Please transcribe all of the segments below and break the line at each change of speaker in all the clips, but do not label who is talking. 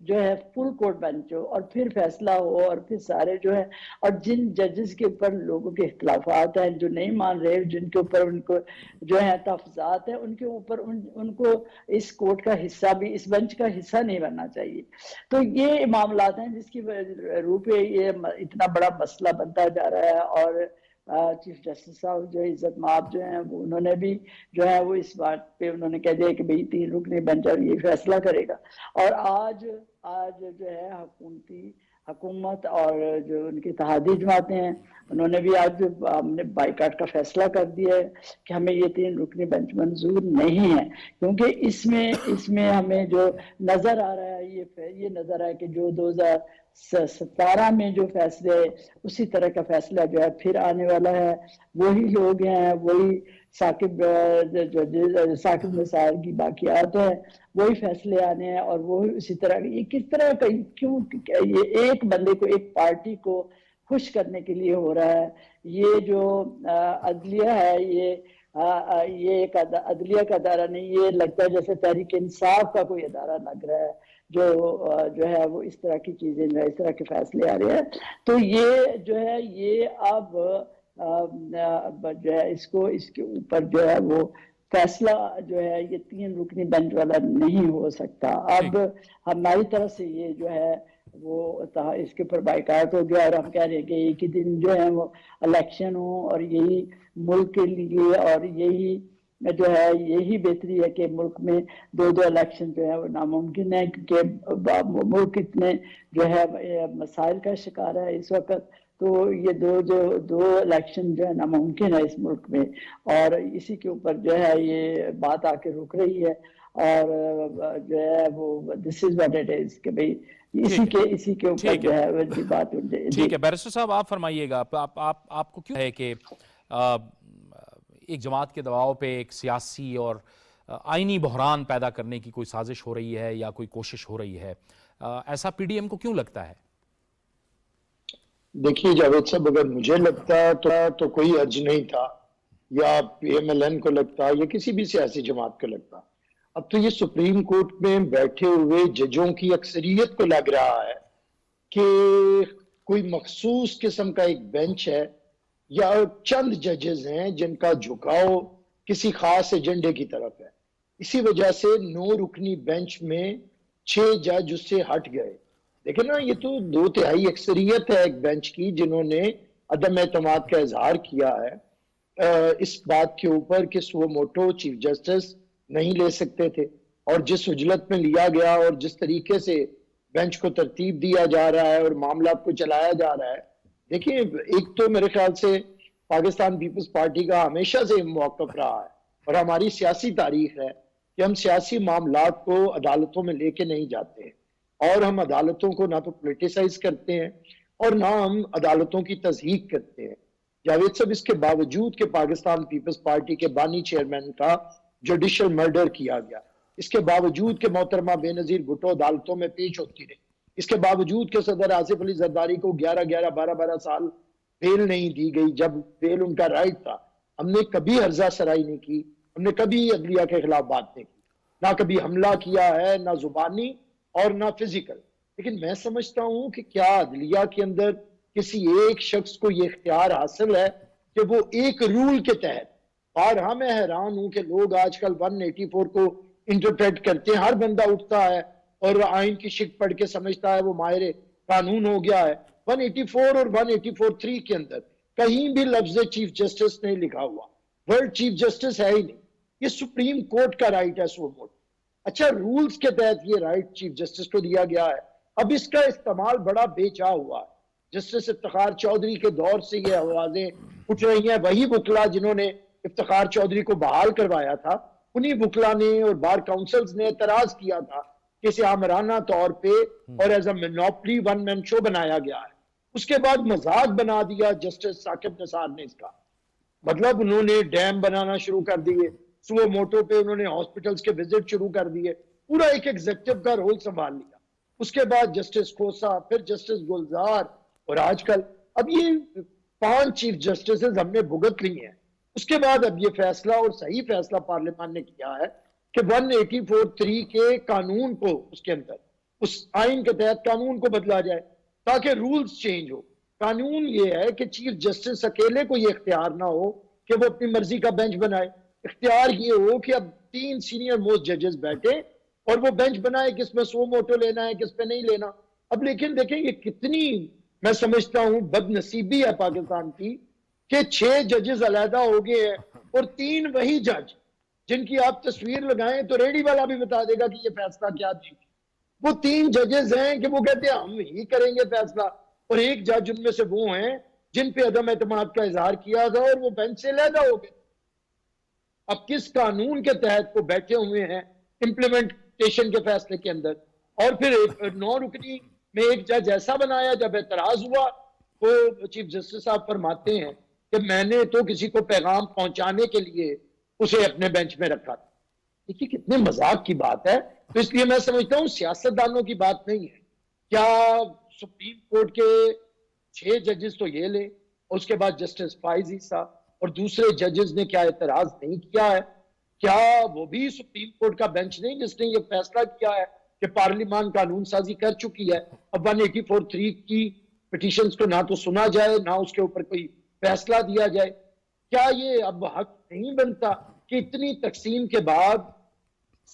جو ہے full court bench ہو اور پھر فیصلہ ہو اور پھر سارے جو ہے، اور جن ججز کے اوپر لوگوں کے اختلافات ہیں، جو نہیں مان رہے، جن کے اوپر ان کو جو ہے تحفظات ہیں، ان کے اوپر ان کو اس کورٹ کا حصہ بھی، اس بینچ کا حصہ نہیں بننا چاہیے. تو یہ معاملات ہیں جس کی روح پہ یہ اتنا بڑا مسئلہ بنتا جا رہا ہے. اور چیف جسٹس صاحب جو عزت مآب جو ہیں انہوں نے بھی جو ہے وہ اس بات پہ انہوں نے کہہ دیا کہ بھئی 3 رکنی بینچ اور یہ فیصلہ کرے گا. اور آج جو ہے حکومت اور جو ان کی اتحادی جماعتیں ہیں انہوں نے بھی آج ہم نے بائیکاٹ کا فیصلہ کر دیا ہے کہ ہمیں یہ 3 رکنی بینچ منظور نہیں ہے، کیونکہ اس میں ہمیں جو نظر آ رہا ہے یہ نظر آ ہے کہ جو 2017 میں جو فیصلے اسی طرح کا فیصلہ جو ہے پھر آنے والا ہے. وہی لوگ ہیں، وہی ثاقب نثار کی باقیات ہیں، وہی فیصلے آنے ہیں اور وہی اسی طرح. یہ کس طرح کا، کیوں یہ ایک بندے کو، ایک پارٹی کو خوش کرنے کے لیے ہو رہا ہے؟ یہ جو عدلیہ ہے یہ ایک عدلیہ کا ادارہ نہیں، یہ لگتا ہے جیسے تحریک انصاف کا کوئی ادارہ لگ رہا ہے جو ہے وہ اس طرح کی چیزیں، جو ہے اس طرح کے فیصلے آ رہے ہیں. تو یہ جو ہے یہ اب جو ہے اس کے اوپر جو ہے وہ فیصلہ جو ہے یہ 3 رکنی بینچ والا نہیں ہو سکتا. اب ہماری طرف سے یہ جو ہے وہ اس کے اوپر بائیکاٹ ہو گیا اور ہم کہہ رہے ہیں کہ ایک ہی دن جو ہے وہ الیکشن ہو اور یہی ملک کے لیے اور جو ہے یہی بہتری ہے کہ ملک میں 2 الیکشن جو ہے وہ ناممکن ہے، کیونکہ ملک اتنے جو ہے مسائل کا شکار ہے اس وقت. تو یہ دو الیکشن جو ہے ناممکن ہے اس ملک میں، اور اسی کے اوپر جو ہے یہ بات آ کے رک رہی ہے. اور جو ہے وہ دس از واٹ اٹ از کہ بھئی اسی کے اوپر جو ہے وہ بات.
ٹھیک ہے بیرسٹر صاحب، آپ فرمائیے گا آپ کو کیوں ہے کہ ایک جماعت کے دباؤ پہ ایک سیاسی اور آئینی بحران پیدا کرنے کی کوئی سازش ہو رہی ہے یا کوئی کوشش ہو رہی ہے؟ ایسا پی ڈی ایم کو کیوں لگتا ہے؟
دیکھیے جاوید صاحب، اگر مجھے لگتا تو کوئی حرج نہیں تھا، یا پی ایم ایل این کو لگتا یا کسی بھی سیاسی جماعت کو لگتا. اب تو یہ سپریم کورٹ میں بیٹھے ہوئے ججوں کی اکثریت کو لگ رہا ہے کہ کوئی مخصوص قسم کا ایک بینچ ہے یا چند ججز ہیں جن کا جھکاؤ کسی خاص ایجنڈے کی طرف ہے. اسی وجہ سے 9 رکنی بینچ میں 6 جج اس سے ہٹ گئے. دیکھیں نا، یہ تو 2/3 اکثریت ہے ایک بینچ کی جنہوں نے عدم اعتماد کا اظہار کیا ہے اس بات کے اوپر کہ سو موٹو چیف جسٹس نہیں لے سکتے تھے. اور جس عجلت میں لیا گیا اور جس طریقے سے بینچ کو ترتیب دیا جا رہا ہے اور معاملات کو چلایا جا رہا ہے، دیکھیں ایک تو میرے خیال سے پاکستان پیپلز پارٹی کا ہمیشہ سے موقف رہا ہے اور ہماری سیاسی تاریخ ہے کہ ہم سیاسی معاملات کو عدالتوں میں لے کے نہیں جاتے ہیں، اور ہم عدالتوں کو نہ تو پولیٹیسائز کرتے ہیں اور نہ ہم عدالتوں کی تضحیق کرتے ہیں. جاوید صاحب، اس کے باوجود کہ پاکستان پیپلز پارٹی کے بانی چیئرمین کا جوڈیشل مرڈر کیا گیا، اس کے باوجود کہ محترمہ بے نظیر بھٹو عدالتوں میں پیش ہوتی رہی، اس کے باوجود کہ صدر آصف علی زرداری کو 11 12 سال بیل نہیں دی گئی جب بیل ان کا رائٹ تھا، ہم نے کبھی ہرزہ سرائی نہیں کی، ہم نے کبھی عدلیہ کے خلاف بات نہیں کی، نہ کبھی حملہ کیا ہے، نہ زبانی اور نہ فزیکل. لیکن میں سمجھتا ہوں کہ کیا عدلیہ کے اندر کسی ایک شخص کو یہ اختیار حاصل ہے کہ وہ ایک رول کے تحت، اور میں حیران ہوں کہ لوگ آج کل 184 کو انٹرپریٹ کرتے ہیں. ہر بندہ اٹھتا ہے اور آئین کی شک پڑھ کے سمجھتا ہے وہ ماہر قانون ہو گیا ہے. 184 اور 184(3) کے اندر کہیں بھی لفظ چیف جسٹس نہیں لکھا ہوا، ورڈ چیف جسٹس ہے ہی نہیں. یہ سپریم کورٹ کا رائٹ ہے سو موٹو. اچھا، رولز کے تحت یہ رائٹ چیف جسٹس کو دیا گیا ہے، اب اس کا استعمال بڑا بے چاہ ہوا ہے. جسٹس افتخار چودھری کے دور سے یہ آوازیں اٹھ رہی ہیں. وہی وکلا جنہوں نے افتخار چودھری کو بحال کروایا تھا، انہی وکلا نے اور بار کاؤنسلز نے اعتراض کیا تھا کہ اسے آمرانہ طور پہ اور ایز اے مینوپلی ون مین شو بنایا گیا ہے. اس کے بعد مذاق بنا دیا جسٹس ثاقب نثار نے اس کا. مطلب انہوں نے ڈیم بنانا شروع کر دیے، سو موٹو پہ انہوں نے ہاسپٹلز کے وزٹ شروع کر دیے، پورا ایک ایگزیکٹو کا رول سنبھال لیا. اس کے بعد جسٹس کھوسا، پھر جسٹس گلزار، اور آج کل اب یہ 5 چیف جسٹسز ہم نے بھگت لی ہیں. اس کے بعد اب یہ فیصلہ، اور صحیح فیصلہ پارلیمان نے کیا ہے کہ 184(3) کے قانون کو اس کے اندر اس آئین کے تحت قانون کو بدلا جائے تاکہ رولز چینج ہو. قانون یہ ہے کہ چیف جسٹس اکیلے کو یہ اختیار نہ ہو کہ وہ اپنی مرضی کا بینچ بنائے. اختیار یہ ہو کہ اب 3 سینئر موسٹ ججز بیٹھے اور وہ بینچ بنائے کس میں سو موٹو لینا ہے کس پہ نہیں لینا. اب لیکن دیکھیں یہ کتنی میں سمجھتا ہوں بد نصیبی ہے پاکستان کی کہ 6 ججز علیحدہ ہو گئے ہیں اور 3 وہی جج جن کی آپ تصویر لگائیں تو ریڈی والا بھی بتا دے گا کہ یہ فیصلہ کیا تھی. وہ 3 ججز ہیں کہ وہ کہتے ہیں ہم ہی کریں گے فیصلہ، اور ایک جج ان میں سے وہ ہیں جن پہ عدم اعتماد کا اظہار کیا تھا اور وہ بینچ سے علیحدہ ہو گئے. اب کس قانون کے تحت وہ بیٹھے ہوئے ہیں امپلیمنٹیشن کے فیصلے کے اندر؟ اور پھر 9 رکنی میں ایک جج ایسا بنایا جب اعتراض ہوا تو چیف جسٹس صاحب فرماتے ہیں کہ میں نے تو کسی کو پیغام پہنچانے کے لیے اسے اپنے بینچ میں رکھا تھا. دیکھیے کتنے مذاق کی بات ہے. تو اس لیے میں سمجھتا ہوں سیاستدانوں کی بات نہیں ہے. کیا سپریم کورٹ کے 6 ججز تو یہ لے، اس کے بعد جسٹس فائز عیسیٰ اور دوسرے ججز نے کیا اعتراض نہیں کیا ہے؟ کیا وہ بھی سپریم کورٹ کا بینچ نہیں جس نے یہ فیصلہ کیا ہے کہ پارلیمان قانون سازی کر چکی ہے، اب 1843 کی پٹیشنز کو نہ تو سنا جائے نہ اس کے اوپر کوئی فیصلہ دیا جائے؟ کیا یہ اب حق نہیں بنتا کہ اتنی تقسیم کے بعد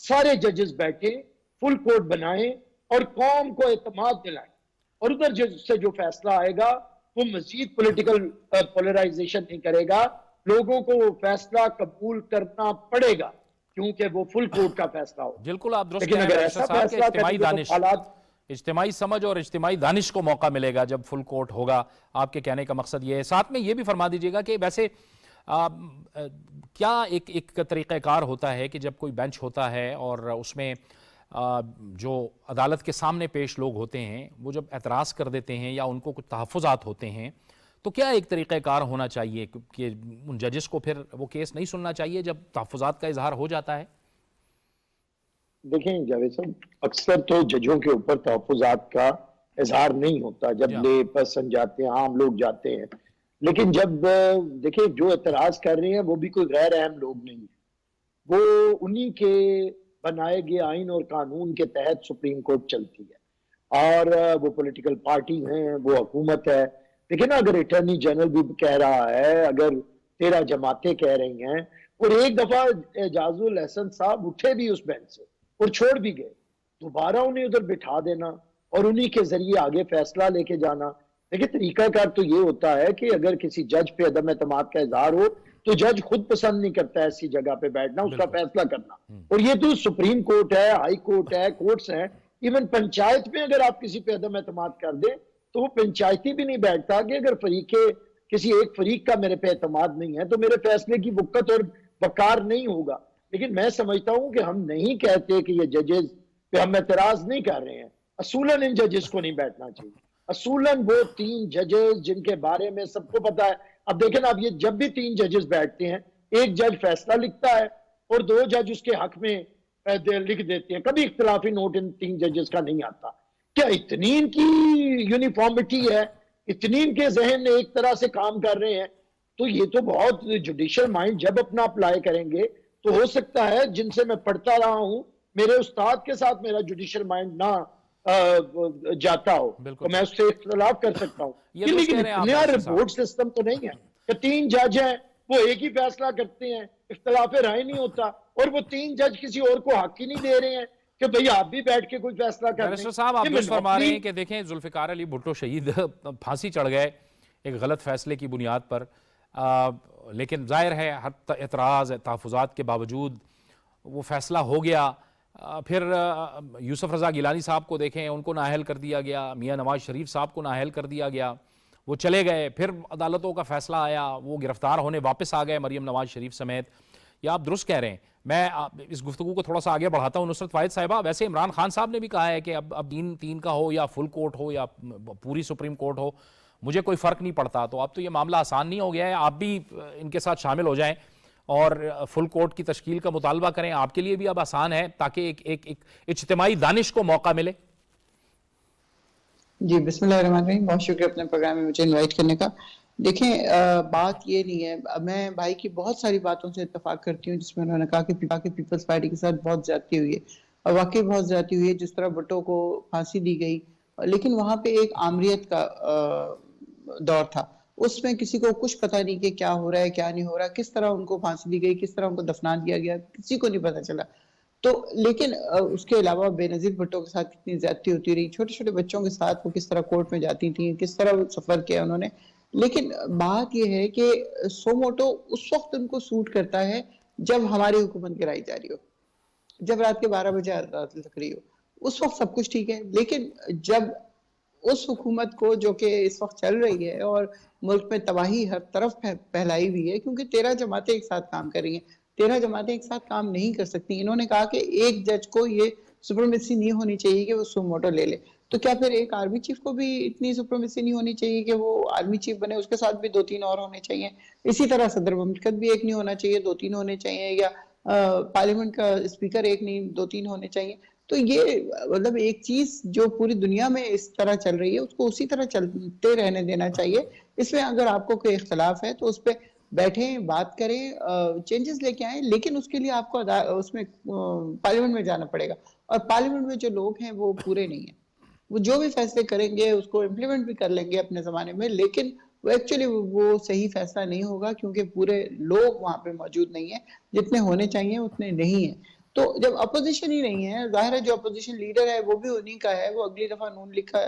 سارے ججز بیٹھے فل کورٹ بنائیں اور قوم کو اعتماد دلائیں، اور ادھر سے جو فیصلہ آئے گا وہ مزید پولیٹیکل پولرائزیشن نہیں کرے گا، لوگوں کو وہ فیصلہ قبول کرنا پڑے گا کیونکہ وہ فل کورٹ کا فیصلہ ہو.
بالکل آپ درست
لیکن
کہہ
اگر
رہے ہیں
ایسا
صاحب کہ
فیصلہ
اجتماعی
کریں
دانش،
تو حالات
اجتماعی سمجھ اور اجتماعی دانش کو موقع ملے گا جب فل کورٹ ہوگا. آپ کے کہنے کا مقصد یہ ہے. ساتھ میں یہ بھی فرما دیجئے گا کہ ویسے کیا ایک طریقہ کار ہوتا ہے کہ جب کوئی بینچ ہوتا ہے اور اس میں جو عدالت کے سامنے پیش لوگ ہوتے ہیں وہ جب اعتراض کر دیتے ہیں یا ان کو کچھ تحفظات ہوتے ہیں تو کیا ایک طریقہ کار ہونا چاہیے کہ ان ججز کو پھر وہ کیس نہیں سننا چاہیے جب تحفظات کا اظہار ہو جاتا ہے؟
دیکھیں جاوید صاحب، اکثر تو ججوں کے اوپر تحفظات کا اظہار نہیں ہوتا جب لے پرسن جاتے ہیں، عام لوگ جاتے ہیں. لیکن جب دیکھیں جو اعتراض کر رہے ہیں وہ بھی کوئی غیر اہم لوگ نہیں ہیں، وہ انہی کے بنائے گئے آئین اور قانون کے تحت سپریم کورٹ چلتی ہے اور وہ پولیٹیکل پارٹی ہیں، وہ حکومت ہے. لیکن اگر اٹارنی جنرل بھی کہہ رہا ہے، اگر 13 جماعتیں کہہ رہی ہیں، اور ایک دفعہ اعجاز الاحسن صاحب اٹھے بھی اس بینچ سے اور چھوڑ بھی گئے، دوبارہ انہیں ادھر بٹھا دینا اور انہی کے ذریعے آگے فیصلہ لے کے جانا. لیکن طریقہ کار تو یہ ہوتا ہے کہ اگر کسی جج پہ عدم اعتماد کا اظہار ہو تو جج خود پسند نہیں کرتا ایسی جگہ پہ بیٹھنا، اس کا فیصلہ کرنا. اور یہ تو سپریم کورٹ ہے، ہائی کورٹ ہے، کورٹس ہیں. ایون پنچایت میں اگر آپ کسی پہ عدم اعتماد کر دیں تو وہ پنچایتی بھی نہیں بیٹھتا کہ اگر کسی ایک فریق کا میرے پہ اعتماد نہیں ہے تو میرے فیصلے کی وقت اور وقار نہیں ہوگا. لیکن میں سمجھتا ہوں کہ ہم نہیں کہتے کہ یہ ججز پہ ہم اعتراض نہیں کر رہے ہیں، اصولاً ان ججز کو نہیں بیٹھنا چاہیے. اصولاً وہ 3 ججز جن کے بارے میں سب کو پتا ہے. اب دیکھیں اب یہ جب بھی 3 ججز بیٹھتے ہیں، ایک جج فیصلہ لکھتا ہے اور 2 جج اس کے حق میں لکھ دیتے ہیں. کبھی اختلافی نوٹ ان 3 ججز کا نہیں آتا. کیا اتنی ان کی یونیفارمٹی ہے، اتنی ان کے ذہن ایک طرح سے کام کر رہے ہیں؟ تو یہ تو بہت جوڈیشل مائنڈ جب اپنا اپلائی کریں گے تو ہو سکتا ہے جن سے میں پڑھتا رہا ہوں میرے استاد کے ساتھ میرا جوڈیشل مائنڈ نہ جاتا ہو تو میں اس سے اختلاف کر سکتا ہوں. لیکن نیا رپورٹ سسٹم تو نہیں ہے کہ 3 جج ہیں وہ ایک ہی فیصلہ کرتے ہیں، اختلاف رائے نہیں ہوتا، اور وہ 3 جج کسی اور کو حق ہی نہیں دے رہے ہیں کہ بھئی آپ بھی بیٹھ کے کوئی فیصلہ کر دیں.
بیرسٹر صاحب آپ درست فرما رہے ہیں کہ دیکھیں ذوالفقار علی بھٹو شہید پھانسی چڑھ گئے ایک غلط فیصلے کی بنیاد پر، لیکن ظاہر ہے ہر اعتراض تحفظات کے باوجود وہ فیصلہ ہو گیا. پھر یوسف رضا گیلانی صاحب کو دیکھیں، ان کو نااہل کر دیا گیا، میاں نواز شریف صاحب کو نااہل کر دیا گیا، وہ چلے گئے. پھر عدالتوں کا فیصلہ آیا، وہ گرفتار ہونے واپس آ گئے مریم نواز شریف سمیت. یا آپ درست کہہ رہے ہیں. میں اس گفتگو کو تھوڑا سا آگے بڑھاتا ہوں. نصرت فائد صاحبہ، ویسے عمران خان صاحب نے بھی کہا ہے کہ اب 3 کا ہو یا فل کورٹ ہو یا پوری سپریم کورٹ ہو، مجھے کوئی فرق نہیں پڑتا. تو اب تو یہ معاملہ آسان نہیں ہو گیا ہے، آپ بھی ان کے ساتھ شامل ہو جائیں اور فل کورٹ کی تشکیل کا مطالبہ کریں. آپ کے لیے بھی اب آسان ہے تاکہ ایک اجتماعی دانش کو موقع ملے.
جی بسم اللہ الرحمن الرحیم، بہت شکریہ اپنے پروگرام میں مجھے انوائٹ کرنے کا. دیکھیں بات یہ نہیں ہے، میں بھائی کی بہت ساری باتوں سے اتفاق کرتی ہوں جس میں انہوں نے کہا کہ پیپلز پارٹی کے ساتھ بہت زیادتی ہوئی ہے. واقعی بہت زیادتی ہوئی ہے، جس طرح بھٹو کو پھانسی دی گئی، لیکن وہاں پہ ایک آمریت کا دور تھا، اس میں کسی کو کچھ پتہ نہیں کہ کیا ہو رہا ہے کیا نہیں ہو رہا، کس طرح ان کو پھانسی دی گئی، کس طرح ان کو دفنا دیا گیا، کسی کو نہیں پتہ چلا۔ تو لیکن اس کے علاوہ بے نظیر بھٹو کے ساتھ کتنی زیادتی ہوتی رہی، چھوٹے چھوٹے بچوں کے ساتھ وہ کس طرح کورٹ میں جاتی تھیں، کس طرح سفر کیا انہوں نے۔ لیکن بات یہ ہے کہ سو موٹو اس وقت ان کو سوٹ کرتا ہے جب ہماری حکومت گرائی جا رہی ہو، جب رات کے 12 بجے رات لگ رہی ہو، اس وقت سب کچھ ٹھیک ہے۔ لیکن جب اس حکومت کو جو کہ اس وقت چل رہی ہے اور ملک میں تباہی ہر طرف پھیلائی ہوئی ہے، کیونکہ 13 جماعتیں ایک ساتھ کام کر رہی ہیں، 13 جماعتیں ایک ساتھ کام نہیں کر سکتی۔ انہوں نے کہا کہ ایک جج کو یہ سپریمیسی نہیں ہونی چاہیے کہ وہ سو موٹو لے لے، تو کیا پھر ایک آرمی چیف کو بھی اتنی سپریمیسی نہیں ہونی چاہیے کہ وہ آرمی چیف بنے، اس کے ساتھ بھی 2-3 اور ہونے چاہیے؟ اسی طرح صدر مملکت بھی ایک نہیں ہونا چاہیے، 2-3 ہونے چاہیے، یا پارلیمنٹ کا اسپیکر ایک نہیں 2-3 ہونے چاہیے۔ تو یہ مطلب ایک چیز جو پوری دنیا میں اس طرح چل رہی ہے اس کو اسی طرح چلتے رہنے دینا چاہیے۔ اس میں اگر آپ کو کوئی اختلاف ہے تو اس پہ بیٹھیں، بات کریں، چینجز لے کے آئیں، لیکن اس کے لیے آپ کو اس میں پارلیمنٹ میں جانا پڑے گا، اور پارلیمنٹ میں جو لوگ ہیں وہ پورے نہیں ہیں، وہ جو بھی فیصلے کریں گے اس کو امپلیمنٹ بھی کر لیں گے اپنے زمانے میں، لیکن وہ ایکچولی وہ صحیح فیصلہ نہیں ہوگا، کیونکہ پورے لوگ وہاں پہ موجود نہیں ہیں، جتنے ہونے چاہیے اتنے نہیں ہیں۔ تو جب اپوزیشن ہی نہیں ہے، ظاہر ہے جو اپوزیشن لیڈر ہے وہ بھی انہی کا ہے، وہ اگلی دفعہ نون لیگ کا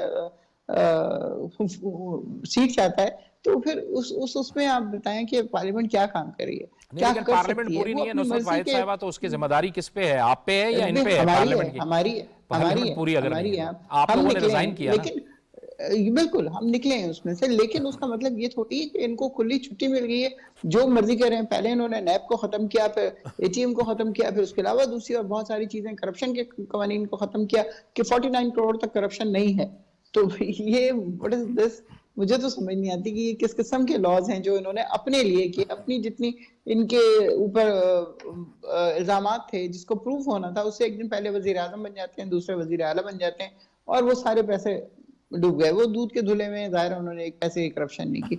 سیٹ چاہتا ہے، تو پھر اس میں آپ بتائیں کہ پارلیمنٹ کیا کام کر رہی ہے،
نہیں،
کیا
لیکن
کر
پارلیمنٹ
سکتی ہے؟
پوری
وہ
نہیں ہے
اپنی
نصرت
مرضی
واحد
کے
صاحبہ، تو اس کی ذمہ داری کس پہ ہے؟ آپ پہ ہے یا ان پہ ہے پارلیمنٹ کی؟
ہماری ہے،
پارلیمنٹ پوری اگر نہیں ہے تو آپ
ہم
لوگوں نے
نکلے
ریزائن
ہیں،
کیا نا۔
لیکن بالکل ہم نکلے ہیں اس میں سے، لیکن اس کا مطلب یہ تھوڑی ہے کہ ان کو کھلی چھٹی مل گئی ہے، جو مرضی کر رہے ہیں۔ پہلے انہوں نے نیب کو ختم کیا، پھر اے ٹی ایم کو ختم کیا، پھر اس کے علاوہ دوسری اور بہت ساری چیزیں، کرپشن کے قوانین کو ختم کیا کہ 49 کروڑ تک کرپشن نہیں ہے۔ تو یہ what is this؟ مجھے تو سمجھ نہیں آتی کہ یہ کس قسم کے لاز ہیں جو انہوں نے اپنے لیے کی، اپنی جتنی ان کے اوپر الزامات تھے جس کو پروف ہونا تھا، اس سے ایک دن پہلے وزیر اعظم بن جاتے ہیں، دوسرے وزیر اعلیٰ بن جاتے ہیں، اور وہ سارے پیسے ڈوب گئے، وہ دودھ کے دھلے میں، ظاہر انہوں نے ایک پیسے کی کرپشن نہیں کی۔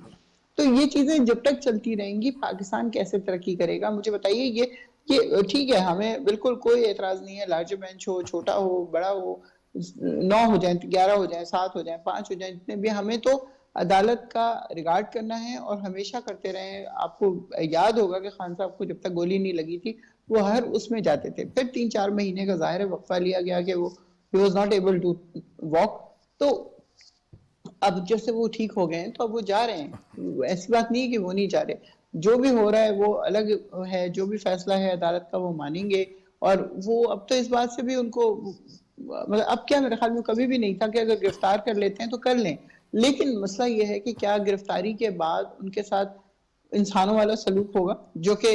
تو یہ چیزیں جب تک چلتی رہیں گی پاکستان کیسے ترقی کرے گا؟ مجھے بتائیے۔ یہ ٹھیک ہے، ہمیں بالکل کوئی اعتراض نہیں ہے، لارج بینچ ہو، چھوٹا ہو، بڑا ہو، 9 ہو جائیں، 11 ہو جائیں، 7 ہو جائیں، 5 ہو جائیں، جتنے بھی، ہمیں تو عدالت کا ریگارڈ کرنا ہے اور ہمیشہ کرتے رہے۔ آپ کو یاد ہوگا کہ خان صاحب کو جب تک گولی نہیں لگی تھی وہ ہر اس میں جاتے تھے، پھر 3-4 مہینے کا ظاہر وقفہ لیا گیا کہ وہ he was not able to walk۔ تو اب جب سے وہ ٹھیک ہو گئے ہیں تو اب وہ جا رہے ہیں، ایسی بات نہیں کہ وہ نہیں جا رہے، جو بھی ہو رہا ہے وہ الگ ہے، جو بھی فیصلہ ہے عدالت کا وہ مانیں گے۔ اور وہ اب تو اس بات سے بھی ان کو مطلب اب کیا، میرے خیال میں کبھی بھی نہیں تھا کہ اگر گرفتار کر لیتے ہیں تو کر لیں، لیکن مسئلہ یہ ہے کہ کیا گرفتاری کے بعد ان کے ساتھ انسانوں والا سلوک ہوگا، جو کہ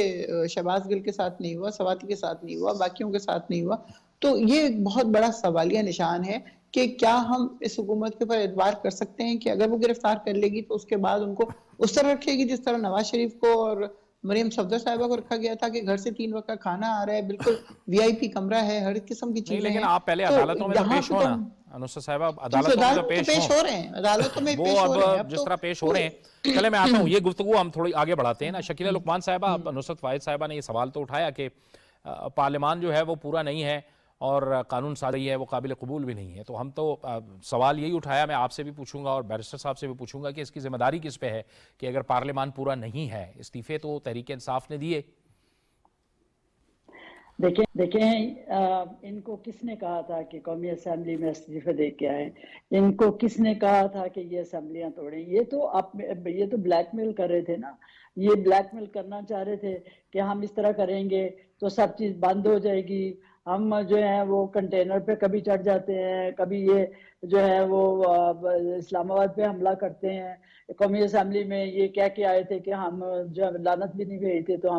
شہباز گل کے ساتھ نہیں ہوا، سواتی کے ساتھ نہیں ہوا، باقیوں کے ساتھ نہیں ہوا۔ تو یہ ایک بہت بڑا سوالیہ نشان ہے کہ کیا ہم اس حکومت کے اوپر اعتبار کر سکتے ہیں کہ اگر وہ گرفتار کر لے گی تو اس کے بعد ان کو اس طرح رکھے گی جس طرح نواز شریف کو اور مریم صفدر صاحبہ کو رکھا گیا تھا کہ گھر سے 3 وقت کا کھانا آ رہا ہے، بالکل وی آئی پی کمرہ ہے، ہر قسم کی
نہیں،
چیزیں
لیکن
ہیں۔
آپ پہلے
تو
عدالتوں میں تو
یہاں
پیش
پہ تو
ہونا نصرت صاحبہ، عدالتوں میں تو پیش
ہو رہے ہیں، عدالتوں میں
وہ
پیش ہو
اب
رہے ہیں۔ اب
جس
تو
طرح پیش ہو رہے ہیں، چلے میں آتا ہوں، یہ گفتگو ہم تھوڑی آگے بڑھاتے ہیں نا۔ شکیلہ لقمان صاحبہ، نصرت واحد صاحبہ نے یہ سوال تو اٹھایا کہ پارلیمان جو ہے وہ پورا نہیں ہے اور قانون سازی ہے وہ قابل قبول بھی نہیں ہے، تو ہم تو سوال یہی اٹھایا، میں آپ سے بھی پوچھوں گا اور بیرسٹر صاحب سے بھی پوچھوں گا کہ اس کی ذمہ داری کس پہ ہے کہ اگر پارلیمان پورا نہیں ہے؟ استعفے تو تحریک انصاف نے دیے۔
دیکھیں ان کو کس نے کہا تھا کہ قومی اسمبلی میں استعفے دے کے آئیں؟ ان کو کس نے کہا تھا کہ یہ اسمبلیاں توڑیں؟ یہ تو بلیک میل کر رہے تھے نا، یہ بلیک میل کرنا چاہ رہے تھے کہ ہم اس طرح کریں گے تو سب چیز بند ہو جائے گی، ہم جو ہیں وہ کنٹینر پہ کبھی چڑھ جاتے ہیں، کبھی یہ جو ہے وہ اسلام آباد پہ حملہ کرتے ہیں۔ قومی اسمبلی میں یہ کہہ کے آئے تھے کہ ہم جو لعنت بھی نہیں بھیجتے تھے، تو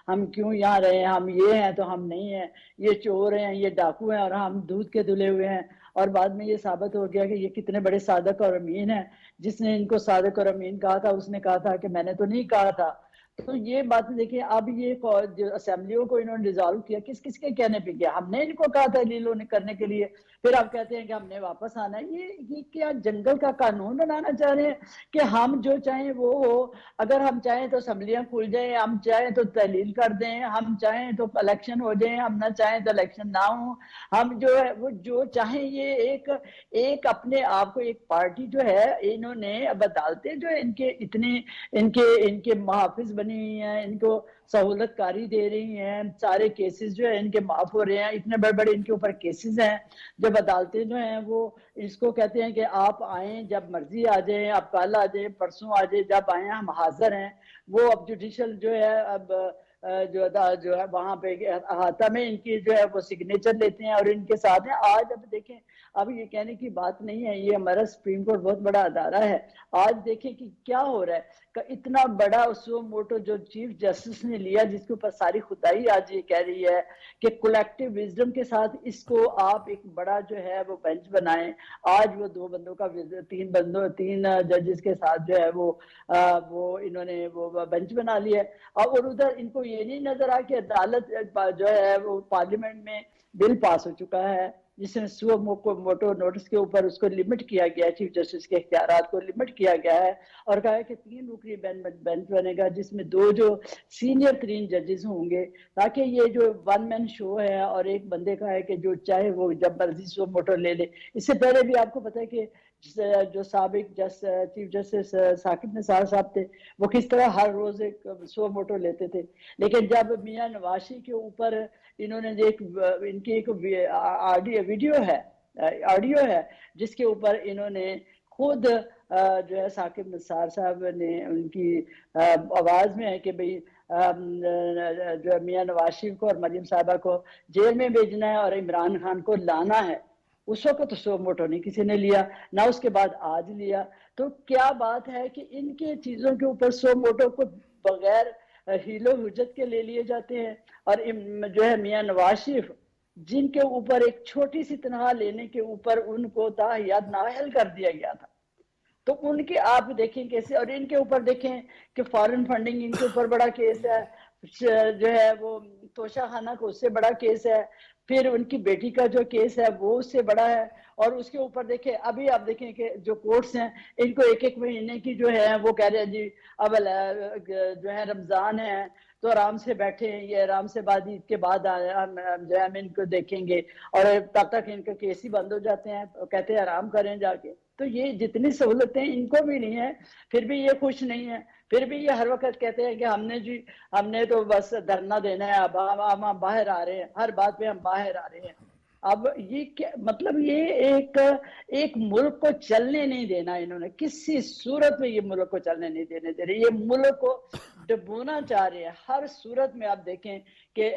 ہم کیوں یہاں رہے ہیں، ہم یہ ہیں تو ہم نہیں ہیں، یہ چور ہیں، یہ ڈاکو ہیں اور ہم دودھ کے دھلے ہوئے ہیں۔ اور بعد میں یہ ثابت ہو گیا کہ یہ کتنے بڑے صادق اور امین ہیں۔ جس نے ان کو صادق اور امین کہا تھا اس نے کہا تھا کہ میں نے تو نہیں کہا تھا۔ تو یہ بات دیکھیں، اب یہ جو اسمبلیوں کو انہوں نے ڈیزالو کیا کس کس کے کہنے پہ کیا؟ ہم نے ان کو کہا تحلیل کرنے کے لیے، پھر آپ کہتے ہیں کہ ہم نے واپس آنا ہے۔ یہ کیا جنگل کا قانون بنانا چاہ رہے ہیں کہ ہم جو چاہیں وہ ہو؟ اگر ہم چاہیں تو اسمبلیاں کھل جائیں، ہم چاہیں تو تحلیل کر دیں، ہم چاہیں تو الیکشن ہو جائیں، ہم نہ چاہیں تو الیکشن نہ ہوں، ہم جو ہے وہ جو چاہیں۔ یہ ایک اپنے آپ کو ایک پارٹی جو ہے، انہوں نے اب عدالتیں جو ہے ان کے اتنے ان کے محافظ بنی ہوئی ہیں، ان کو سہولت کاری دے رہی ہیں، سارے کیسز جو ہے ان کے معاف ہو رہے ہیں، اتنے بڑے بڑے ان کے اوپر کیسز ہیں۔ جب عدالتیں جو ہیں وہ اس کو کہتے ہیں کہ آپ آئیں، جب مرضی آ جائیں، آپ کل آ جائیں، پرسوں آ جائیں، جب آئیں ہم حاضر ہیں۔ وہ اب جوڈیشل جو ہے اب جو ہے وہاں پہ احاطہ میں ان کی جو ہے وہ سگنیچر لیتے ہیں اور ان کے ساتھ ہیں۔ آج اب دیکھیں، اب یہ کہنے کی بات نہیں ہے، یہ ہمارا سپریم کورٹ بہت بڑا ادارہ ہے۔ آج دیکھیں کہ کیا ہو رہا ہے کہ اتنا بڑا سو موٹو جو چیف جسٹس نے لیا، جس کے اوپر ساری خدائی آج یہ کہہ رہی ہے کہ کولیکٹیو وزڈم کے ساتھ اس کو آپ ایک بڑا جو ہے وہ بینچ بنائیں۔ آج وہ دو بندوں کا تین ججز کے ساتھ جو ہے وہ انہوں نے وہ بینچ بنا لیا ہے۔ اور ادھر ان کو یہ نہیں نظر آ کہ عدالت جو ہے وہ پارلیمنٹ میں بل پاس ہو چکا ہے جس میں سو موٹو نوٹس کے اوپر اس کو لمٹ کیا گیا ہے، چیف جسٹس کے اختیارات کو لمٹ کیا گیا ہے، اور کہا ہے کہ 3 رکنی بینچ بنے گا جس میں 2 جو سینئر ترین ججز ہوں گے، تاکہ یہ جو ون مین شو ہے اور ایک بندے کا ہے کہ جو چاہے وہ جب مرضی سو موٹو لے لے۔ اس سے پہلے بھی آپ کو پتہ ہے کہ جو سابق چیف جسٹس ثاقب نثار صاحب تھے، وہ کس طرح ہر روز ایک سو موٹو لیتے تھے۔ لیکن جب میاں نواشی کے اوپر انہوں نے ان کی ایک آڈیو ہے جس کے اوپر انہوں نے خود جو ہے ثاقب نثار صاحب نے ان کی آواز میں ہے کہ بھئی جو میاں نواز شریف کو اور مریم صاحبہ کو جیل میں بھیجنا ہے اور عمران خان کو لانا ہے۔ اس وقت تو سو موٹو نہیں کسی نے لیا، نہ اس کے بعد آج لیا۔ تو کیا بات ہے کہ ان کے چیزوں کے اوپر سو موٹو کو بغیر ہیلو حجت کے لے لیے جاتے ہیں، اور جو ہے میاں نواز شریف جن کے اوپر ایک چھوٹی سی تنخواہ لینے کے اوپر ان کو تاحیات نااہل کر دیا گیا تھا۔ تو ان کے آپ دیکھیں کیسے، اور ان کے اوپر دیکھیں کہ فارن فنڈنگ ان کے اوپر بڑا کیس ہے، جو ہے وہ توشہ خانہ کو اس سے بڑا کیس ہے، پھر ان کی بیٹی کا جو کیس ہے وہ اس سے بڑا ہے، اور اس کے اوپر دیکھیں ابھی آپ دیکھیں کہ جو کورٹس ہیں ان کو ایک مہینے کی جو ہے وہ کہہ رہے ہیں جی اب جو ہے رمضان ہے تو آرام سے بیٹھے ہیں، یہ آرام سے بعد عید کے بعد جو ہے ہم ان کو دیکھیں گے، اور تب تک ان کے کیس ہی بند ہو جاتے ہیں، کہتے ہیں آرام کریں جا کے۔ تو یہ جتنی سہولتیں ان کو بھی نہیں ہیں، پھر بھی یہ خوش نہیں ہیں، پھر بھی یہ ہر وقت کہتے ہیں کہ ہم نے تو بس دھرنا دینا ہے، اب ہم باہر آ رہے ہیں، ہر بات پہ ہم باہر آ رہے ہیں۔ اب یہ کیا مطلب، یہ ایک ملک کو چلنے نہیں دینا، انہوں نے کسی صورت میں یہ ملک کو چلنے نہیں دینے دے رہے، یہ ملک کو ڈبونا چاہ رہے ہیں ہر صورت میں۔ آپ دیکھیں کہ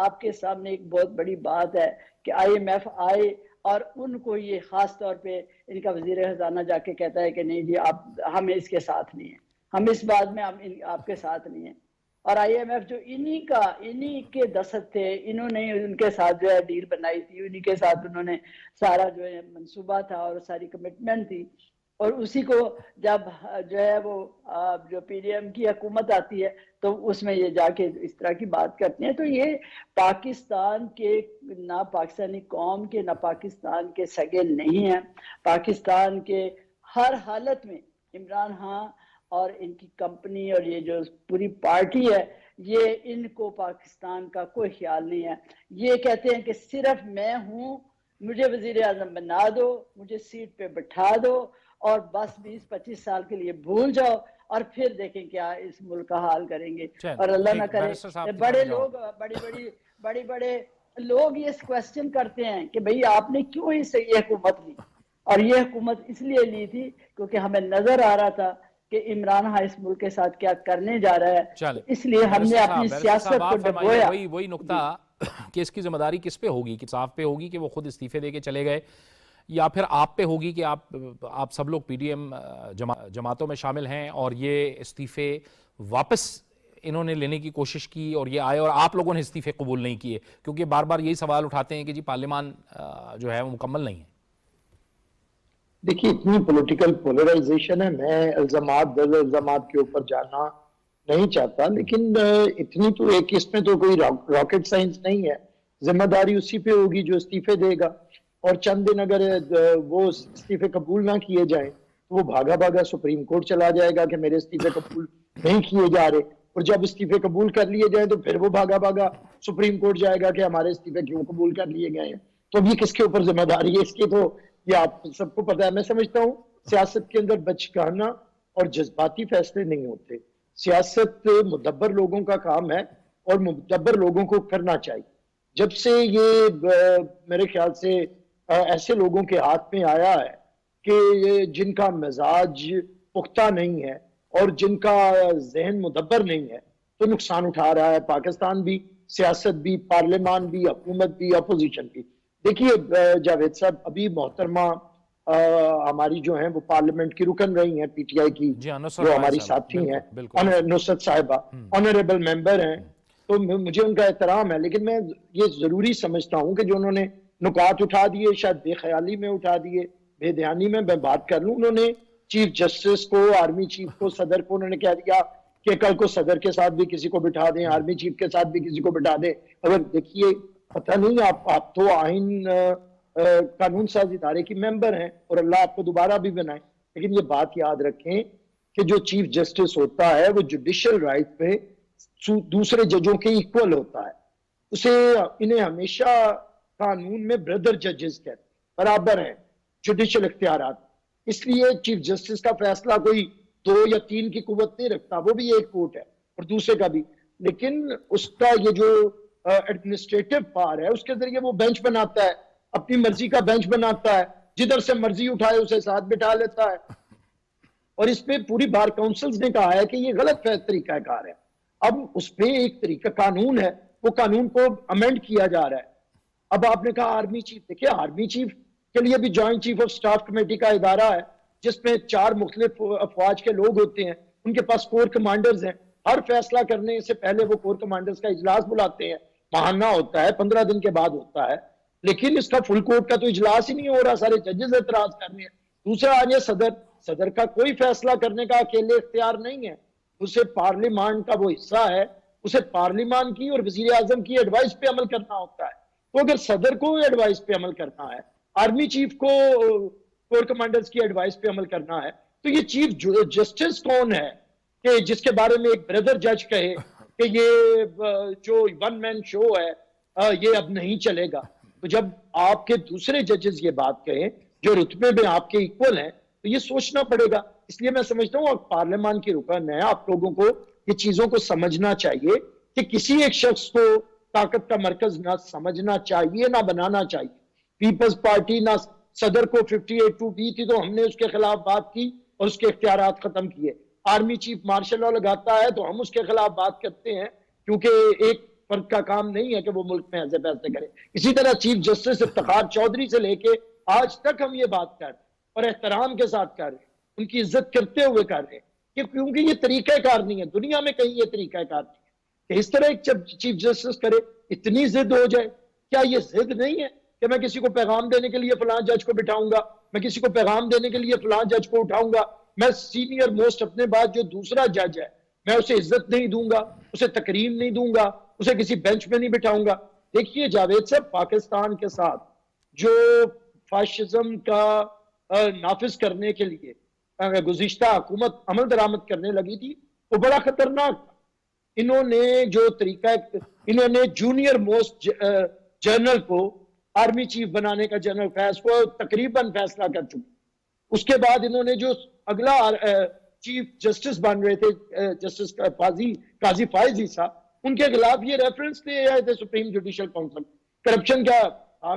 آپ کے سامنے ایک بہت بڑی بات ہے کہ IMF آئے اور ان کو یہ خاص طور پہ ان کا وزیر خزانہ جا کے کہتا ہے کہ نہیں جی ہم اس کے ساتھ نہیں ہیں، ہم اس بات میں آپ کے ساتھ نہیں ہیں۔ اور IMF جو انہی کے دست تھے، انہوں نے ان کے ساتھ جو ہے ڈیل بنائی تھی، انہی کے ساتھ انہوں نے سارا جو ہے منصوبہ تھا اور ساری کمٹمنٹ تھی، اور اسی کو جب جو ہے وہ جو PDM کی حکومت آتی ہے تو اس میں یہ جا کے اس طرح کی بات کرتے ہیں۔ تو یہ پاکستان کے نہ پاکستانی قوم کے نہ پاکستان کے سگے نہیں ہیں۔ پاکستان کے ہر حالت میں عمران خان اور ان کی کمپنی اور یہ جو پوری پارٹی ہے، یہ ان کو پاکستان کا کوئی خیال نہیں ہے۔ یہ کہتے ہیں کہ صرف میں ہوں، مجھے وزیر اعظم بنا دو، مجھے سیٹ پہ بٹھا دو، اور بس 20-25 سال کے لیے بھول جاؤ، اور پھر دیکھیں کیا اس ملک کا حال کریں گے۔ اور اللہ نہ کرے بڑے لوگ بڑے لوگ یہ کوسچن کرتے ہیں کہ بھئی آپ نے کیوں یہ حکومت لی، اور یہ حکومت اس لیے لی تھی کیونکہ ہمیں نظر آ رہا تھا کہ عمران خان اس ملک کے ساتھ کیا کرنے جا رہا ہے، اس لیے ہم نے اپنی سیاست کو ڈبویا۔
وہی نقطہ کہ اس کی ذمہ داری کس پہ ہوگی؟ کہ صاحب پہ ہوگی کہ وہ خود استعفے دے کے چلے گئے، یا پھر آپ پہ ہوگی کہ آپ سب لوگ PDM جماعتوں میں شامل ہیں اور یہ استعفے واپس انہوں نے لینے کی کوشش کی اور یہ آئے اور آپ لوگوں نے استعفے قبول نہیں کیے؟ کیونکہ بار بار یہی سوال اٹھاتے ہیں کہ جی پارلیمان جو ہے وہ مکمل نہیں ہے۔
دیکھیے اتنی پولیٹیکل پولرائزیشن ہے، میں الزامات کے اوپر جانا نہیں چاہتا، لیکن اتنی تو ایک اس میں تو کوئی راکٹ سائنس نہیں ہے، ذمہ داری اسی پہ ہوگی جو استعفے دے گا، اور چند دن اگر وہ استعفے قبول نہ کیے جائیں تو وہ بھاگا بھاگا سپریم کورٹ چلا جائے گا کہ میرے استعفے قبول نہیں کیے جا رہے، اور جب استعفے قبول کر لیے جائیں تو پھر وہ بھاگا بھاگا سپریم کورٹ جائے گا کہ ہمارے استعفے کیوں قبول کر لیے گئے ہیں۔ تو اب یہ کس کے اوپر ذمہ داری ہے اس کی؟ تو یہ آپ سب کو پتہ ہے۔ میں سمجھتا ہوں سیاست کے اندر بچگانہ اور جذباتی فیصلے نہیں ہوتے، سیاست مدبر لوگوں کا کام ہے اور مدبر لوگوں کو کرنا چاہیے۔ جب سے یہ میرے خیال سے ایسے لوگوں کے ہاتھ میں آیا ہے کہ جن کا مزاج پختہ نہیں ہے اور جن کا ذہن مدبر نہیں ہے، تو نقصان اٹھا رہا ہے پاکستان بھی، سیاست بھی، پارلیمان بھی، حکومت بھی، اپوزیشن بھی۔ دیکھیے جاوید صاحب، ابھی محترمہ ہماری جو ہیں وہ پارلیمنٹ کی رکن رہی ہیں پی ٹی آئی کی، جو ہماری ساتھی ہیں، نصرت صاحبہ آنریبل ممبر ہیں، تو مجھے ان کا احترام ہے، لیکن میں یہ ضروری سمجھتا ہوں کہ جو انہوں نے نکات اٹھا دیے، شاید بے خیالی میں اٹھا دیے، بے دھیانی میں بات کر لوں، انہوں نے چیف جسٹس کو، آرمی چیف کو، صدر کو انہوں نے کہہ دیا کہ کل کو صدر کے ساتھ بھی کسی کو بٹھا دیں، آرمی چیف کے ساتھ بھی کسی کو بٹھا دیں۔ اگر دیکھیے پتہ نہیں، آپ تو آئین قانون ساز ادارے کی ممبر ہیں اور اللہ آپ کو دوبارہ بھی بنائے، لیکن یہ بات یاد رکھیں کہ جو چیف جسٹس ہوتا ہے وہ جوڈیشل رائٹ پہ دوسرے ججوں کے ایکول ہوتا ہے، انہیں ہمیشہ قانون میں بردر ججز کہتے ہیں، برابر ہیں جوڈیشل اختیارات، اس لیے چیف جسٹس کا فیصلہ کوئی 2 یا 3 کی قوت نہیں رکھتا، وہ بھی ایک ووٹ ہے اور دوسرے کا بھی، لیکن اس کا یہ جو ایڈمنسٹریٹو پاور ہے اس کے ذریعے وہ بینچ بناتا ہے، اپنی مرضی کا بینچ بناتا ہے، جدھر سے مرضی اٹھائے اسے ساتھ بٹھا لیتا ہے، اور اس پہ پوری بار کاؤنسلز نے کہا ہے کہ یہ غلط طریقہ کار ہے۔ اب اس پہ ایک طریقہ قانون ہے، وہ قانون کو امینڈ کیا جا رہا ہے۔ اب آپ نے کہا آرمی چیف، دیکھیں آرمی چیف کے لیے بھی joint chief of staff committee کا ادارہ ہے جس میں 4 مختلف افواج کے لوگ ہوتے ہیں، ان کے پاس کور کمانڈرز ہیں، ہر فیصلہ کرنے سے پہلے وہ کور کمانڈرز کا اجلاس بلاتے ہیں، ماہانہ ہوتا ہے، 15 دن کے بعد ہوتا ہے، لیکن اس کا فل کورٹ کا تو اجلاس ہی نہیں ہو رہا، سارے ججز اعتراض کر رہے ہیں۔ دوسرا آج صدر کا کوئی فیصلہ کرنے کا اکیلے اختیار نہیں ہے، اسے پارلیمان کا وہ حصہ ہے، اسے پارلیمان کی اور وزیر اعظم کی ایڈوائس پہ عمل کرنا ہوتا ہے، تو اگر صدر کو ایڈوائس پہ عمل کرنا ہے، آرمی چیف کو کور کمانڈرز کی ایڈوائس پہ عمل کرنا ہے، تو یہ چیف جسٹس کون ہے کہ جس کے بارے میں ایک بردر جج کہے کہ یہ جو ون مین شو ہے یہ اب نہیں چلے گا؟ تو جب آپ کے دوسرے ججز یہ بات کہیں جو رتبے میں آپ کے ایکول ہیں تو یہ سوچنا پڑے گا۔ اس لیے میں سمجھتا ہوں پارلیمان کی رکن ہے، آپ لوگوں کو یہ چیزوں کو سمجھنا چاہیے کہ کسی ایک شخص کو طاقت کا مرکز نہ سمجھنا چاہیے، نہ بنانا چاہیے۔ پیپلز پارٹی نہ صدر کو 58(2) تھی تو ہم نے اس کے خلاف بات کی اور اس کے اختیارات ختم کیے، آرمی چیف مارشل لا لگاتا ہے تو ہم اس کے خلاف بات کرتے ہیں، کیونکہ ایک فرد کا کام نہیں ہے کہ وہ ملک میں ایسے فیصلے کرے۔ اسی طرح چیف جسٹس افتخار چودھری سے لے کے آج تک ہم یہ بات کر رہے ہیں اور احترام کے ساتھ کر رہے ہیں، ان کی عزت کرتے ہوئے کر رہے ہیں، کہ کیونکہ یہ طریقہ کار نہیں ہے، دنیا میں کہیں یہ طریقہ کار نہیں ہے کہ اس طرح ایک چیف جسٹس کرے، اتنی ضد ہو جائے۔ کیا یہ ضد نہیں ہے کہ میں کسی کو پیغام دینے کے لیے فلاں جج کو بٹھاؤں گا، میں کسی کو پیغام دینے کے لیے فلاں جج کو اٹھاؤں گا، میں سینئر موسٹ اپنے بعد جو دوسرا جج ہے میں اسے عزت نہیں دوں گا، اسے تکریم نہیں دوں گا، اسے کسی بینچ میں نہیں بٹھاؤں گا؟ دیکھیے جاوید صاحب، پاکستان کے ساتھ جو فاشزم کا نافذ کرنے کے لیے گزشتہ حکومت عمل درآمد کرنے لگی تھی وہ بڑا خطرناک تھا۔ انہوں نے جو طریقہ، انہوں نے جونیئر موسٹ جنرل کو آرمی چیف بنانے کا جنرل فیض کو تقریباً فیصلہ کر چکے، اس کے بعد انہوں نے جو اگلا چیف جسٹس بن رہے تھے جسٹس قاضی فائز عیسیٰ، ان کے خلاف یہ ریفرنس لے آئے تھے سپریم جوڈیشل کونسل، کرپشن کا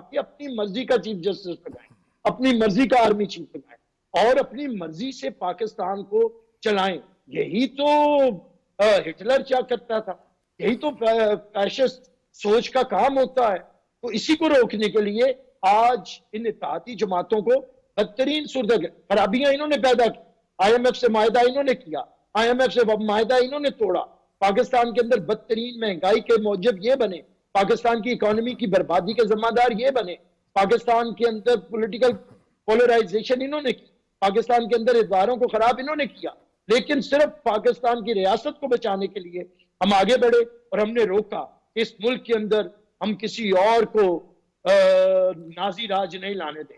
کہ اپنی مرضی کا چیف جسٹس بنائیں، اپنی مرضی کا آرمی چیف بنائیں اور اپنی مرضی سے پاکستان کو چلائیں۔ یہی تو ہٹلر کیا کرتا تھا، یہی تو فیشسٹ سوچ کا کام ہوتا ہے۔ تو اسی کو روکنے کے لیے آج ان اتحادی جماعتوں کو بدترین صورت خرابیاں انہوں نے پیدا کی، آئی ایم ایف سے معاہدہ انہوں نے کیا، آئی ایم ایف سے معاہدہ انہوں نے توڑا، پاکستان کے اندر بدترین مہنگائی کے موجب یہ بنے، پاکستان کی اکانومی کی بربادی کے ذمہ دار یہ بنے، پاکستان کے اندر پولیٹیکل پولرائزیشن انہوں نے کی، پاکستان کے اندر اداروں کو خراب انہوں نے کیا۔ لیکن صرف پاکستان کی ریاست کو بچانے کے لیے ہم آگے بڑھے اور ہم نے روکا اس ملک کے اندر ہم کسی اور کو نازی راج نہیں لانے دیں.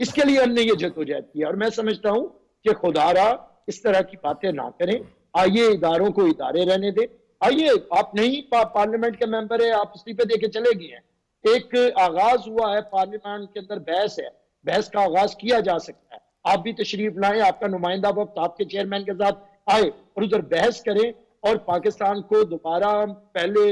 اس کے لیے ہم نے یہ جدوجہد کیا اور میں سمجھتا ہوں کہ خدا را اس طرح کی باتیں نہ کریں. آئیے اداروں کو ادارے رہنے دیں. آئیے آپ نہیں پارلیمنٹ کے ممبر ہیں, آپ استعفے دے کے چلے گئے ہیں. ایک آغاز ہوا ہے پارلیمنٹ کے اندر, بحث ہے, بحث کا آغاز کیا جا سکتا ہے. آپ بھی تشریف لائیں, آپ کا نمائندہ وقت آپ کے چیئرمین کے ساتھ آئے اور ادھر بحث کریں اور پاکستان کو دوبارہ پہلے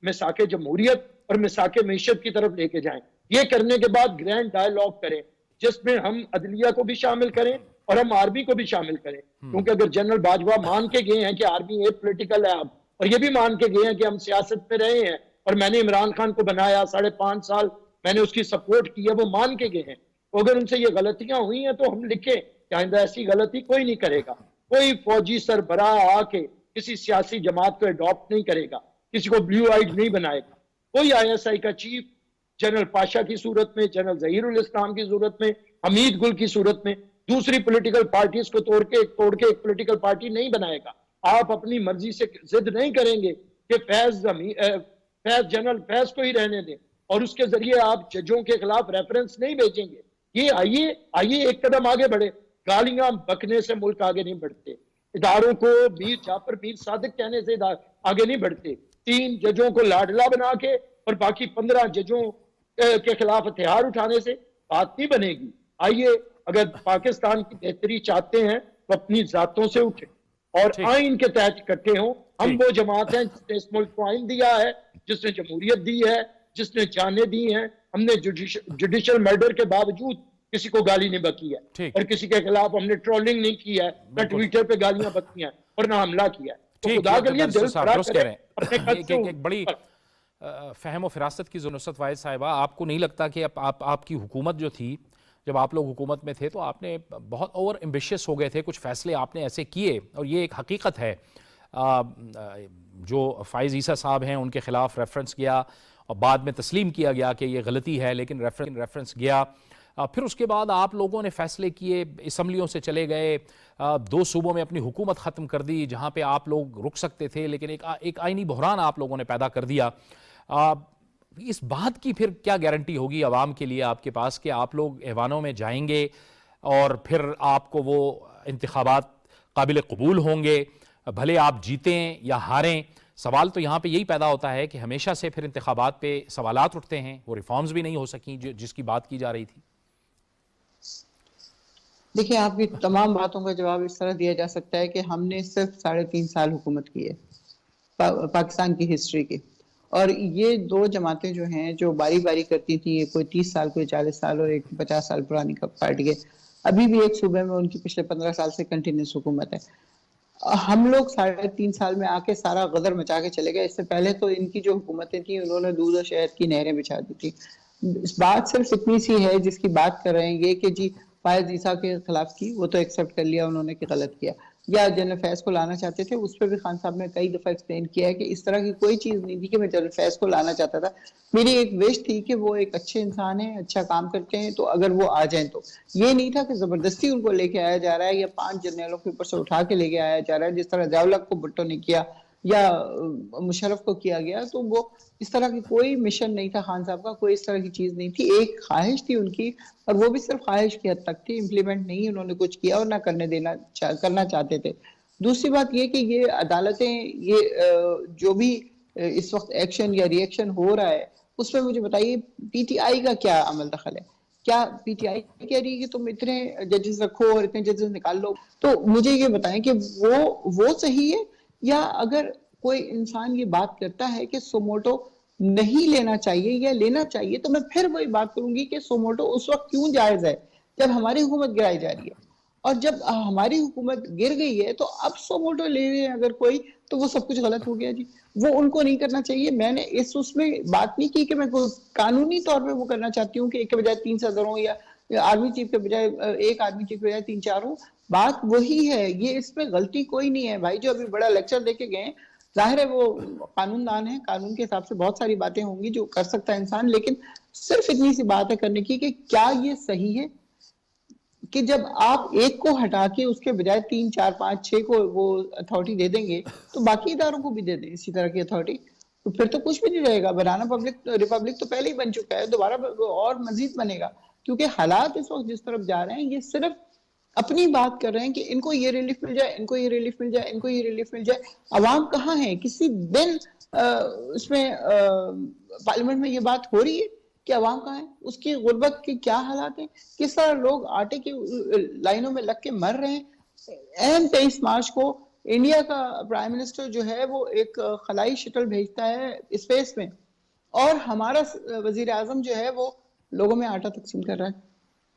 میثاق جمہوریت اور میثاق معیشت کی طرف لے کے جائیں. یہ کرنے کے بعد گرینڈ ڈائیلاگ کریں جس میں ہم عدلیہ کو بھی شامل کریں اور ہم آرمی کو بھی شامل کریں. کیونکہ اگر جنرل باجوہ مان کے گئے ہیں کہ آرمی ایک پولیٹیکل ہے اب, اور یہ بھی مان کے گئے ہیں کہ ہم سیاست میں رہے ہیں اور میں نے عمران خان کو بنایا 5.5 سال میں نے اس کی سپورٹ کی ہے, وہ مان کے گئے ہیں. تو اگر ان سے یہ غلطیاں ہوئی ہیں تو ہم لکھیں کہ آئندہ ایسی غلطی کوئی نہیں کرے گا. کوئی فوجی سربراہ آ کے کسی سیاسی جماعت کو اڈاپٹ نہیں کرے گا, کسی کو بلیو آئیڈ نہیں بنائے گا. کوئی ISI کا چیف جنرل پاشا کی صورت میں, جنرل ظہیر الاسلام کی صورت میں, حمید گل کی صورت میں دوسری پولیٹیکل پارٹیز کو توڑ کے ایک پولیٹیکل پارٹی نہیں بنائے گا. آپ اپنی مرضی سے ضد نہیں کریں گے کہ فیض جنرل فیض کو ہی رہنے دیں اور اس کے ذریعے آپ ججوں کے خلاف ریفرنس نہیں بھیجیں گے. یہ آئیے ایک قدم آگے بڑھے. گالیاں بکنے سے ملک آگے نہیں بڑھتے. اداروں کو میر جعفر میر صادق کہنے سے آگے نہیں بڑھتے. 3 ججوں کو لاڈلا بنا کے اور باقی 15 ججوں کے خلاف ہتھیار اٹھانے سے بات نہیں بنے گی. آئیے اگر پاکستان کی بہتری چاہتے ہیں تو اپنی ذاتوں سے اٹھیں اور آئین کے تحت اکٹھے ہوں. ہم وہ جماعت ہیں جس نے اس ملک کو آئین دیا ہے, جس نے جمہوریت دی ہے, جس نے جانیں دی ہیں. ہم نے جوڈیشل مرڈر کے باوجود کسی کو گالی نہیں بکی ہے اور کسی کے خلاف ہم نے ٹرولنگ نہیں کی ہے, نہ ٹویٹر پہ گالیاں بکی ہیں اور نہ حملہ کیا ہے. تو خدا کے لیے دل بڑا کریں اپنے قد سے.
ایک بڑی فہم و فراست کی نصرت واحد صاحبہ, آپ کو نہیں لگتا کہ آپ کی حکومت جو تھی, جب آپ لوگ حکومت میں تھے تو آپ نے بہت اوور ایمبیشیس ہو گئے تھے, کچھ فیصلے آپ نے ایسے کیے اور یہ ایک حقیقت ہے, جو فائز عیسیٰ صاحب ہیں ان کے خلاف ریفرنس گیا اور بعد میں تسلیم کیا گیا کہ یہ غلطی ہے, لیکن ریفرنس گیا. پھر اس کے بعد آپ لوگوں نے فیصلے کیے, اسمبلیوں سے چلے گئے, 2 صوبوں میں اپنی حکومت ختم کر دی جہاں پہ آپ لوگ رک سکتے تھے, لیکن ایک آئینی بحران آپ لوگوں نے پیدا کر دیا. اس بات کی پھر کیا گارنٹی ہوگی عوام کے لیے آپ کے پاس کہ آپ لوگ ایوانوں میں جائیں گے اور پھر آپ کو وہ انتخابات قابل قبول ہوں گے, بھلے آپ جیتیں یا ہاریں؟ سوال تو یہاں پہ یہی پیدا ہوتا ہے کہ ہمیشہ سے پھر انتخابات پہ سوالات اٹھتے ہیں, وہ ریفارمز بھی نہیں ہو سکیں جس کی بات کی جا رہی تھی.
دیکھیں, آپ کی تمام باتوں کا جواب اس طرح دیا جا سکتا ہے کہ ہم نے صرف 3.5 سال حکومت کی ہے پاکستان کی ہسٹری کی, اور یہ 2 جماعتیں جو ہیں جو باری باری کرتی تھیں, کوئی 30 سال کوئی 40 سال اور ایک 50 سال پرانی پارٹی کے, ابھی بھی ایک صوبے میں ان کی پچھلے 15 سال سے کنٹینیوس حکومت ہے. ہم لوگ 3.5 سال میں آ کے سارا غدر مچا کے چلے گئے. اس سے پہلے تو ان کی جو حکومتیں تھیں انہوں نے دودھ اور شہد کی نہریں بچھا دی تھی. اس بات صرف اتنی سی ہے جس کی بات کر رہے ہیں یہ کہ جی فائز عیسیٰ کے خلاف کی, وہ تو ایکسیپٹ کر لیا انہوں نے کہ غلط کیا, یا جنرل فیض کو لانا چاہتے تھے, اس پہ بھی خان صاحب نے کئی دفعہ ایکسپلین کیا ہے کہ اس طرح کی کوئی چیز نہیں تھی کہ میں جنرل فیض کو لانا چاہتا تھا. میری ایک وش تھی کہ وہ ایک اچھے انسان ہیں, اچھا کام کرتے ہیں, تو اگر وہ آ جائیں تو یہ نہیں تھا کہ زبردستی ان کو لے کے آیا جا رہا ہے یا 5 جرنیلوں کے اوپر سے اٹھا کے لے کے آیا جا رہا ہے جس طرح ضیاء-ال-حق کو بھٹو نے کیا یا مشرف کو کیا گیا. تو وہ اس طرح کی کوئی مشن نہیں تھا خان صاحب کا, کوئی اس طرح کی چیز نہیں تھی. ایک خواہش تھی ان کی, اور وہ بھی صرف خواہش کی حد تک تھی, امپلیمنٹ نہیں انہوں نے کچھ کیا اور نہ کرنا چاہتے تھے. دوسری بات یہ کہ یہ عدالتیں, یہ جو بھی اس وقت ایکشن یا ری ایکشن ہو رہا ہے اس میں مجھے بتائیے پی ٹی آئی کا کیا عمل دخل ہے؟ کیا پی ٹی آئی کہہ رہی ہے کہ تم اتنے ججز رکھو اور اتنے ججز نکال لو؟ تو مجھے یہ بتائیں کہ وہ صحیح ہے, یا اگر کوئی انسان یہ بات کرتا ہے کہ سوموٹو نہیں لینا چاہیے یا لینا چاہیے, تو میں پھر وہی بات کروں گی کہ سوموٹو اس وقت کیوں جائز ہے جب ہماری حکومت گرائی جا رہی ہے, اور جب ہماری حکومت گر گئی ہے تو اب سوموٹو لے رہے ہیں اگر کوئی, تو وہ سب کچھ غلط ہو گیا جی. وہ ان کو نہیں کرنا چاہیے. میں نے اس میں بات نہیں کی کہ میں قانونی طور پہ وہ کرنا چاہتی ہوں کہ ایک کے بجائے 3 صدر ہوں یا آرمی چیف کے بجائے ایک آرمی چیف کے بجائے 3-4 ہوں. بات وہی ہے, یہ اس میں غلطی کوئی نہیں ہے بھائی. جو ابھی بڑا لیکچر دے کے گئے, ظاہر ہے وہ قانون دان ہے, قانون کے حساب سے بہت ساری باتیں ہوں گی جو کر سکتا ہے انسان, لیکن صرف اتنی سی بات ہے کرنے کی کہ کیا یہ صحیح ہے؟ کہ جب آپ ایک کو ہٹا کے اس کے بجائے 3 4 5 6 کو وہ اتھارٹی دے دیں گے تو باقی اداروں کو بھی دے دیں اسی طرح کی اتھارٹی، تو پھر تو کچھ بھی نہیں رہے گا. بنانا ریپبلک تو پہلے ہی بن چکا ہے، دوبارہ اور مزید بنے گا. کیونکہ حالات اس وقت جس طرف جا رہے ہیں یہ صرف اپنی بات کر رہے ہیں کہ ان کو یہ ریلیف مل جائے، ان کو یہ ریلیف مل جائے، ان کو یہ ریلیف مل جائے. عوام کہاں ہے؟ کسی دن اس میں پارلیمنٹ میں یہ بات ہو رہی ہے کہ عوام کہاں ہے؟ اس کی غربت کے کیا حالات ہیں؟ کس طرح لوگ آٹے کی لائنوں میں لگ کے مر رہے ہیں. اہم 23 مارچ کو انڈیا کا پرائم منسٹر جو ہے وہ ایک خلائی شٹل بھیجتا ہے اسپیس میں، اور ہمارا وزیر اعظم جو ہے وہ لوگوں میں آٹا تقسیم کر رہا ہے.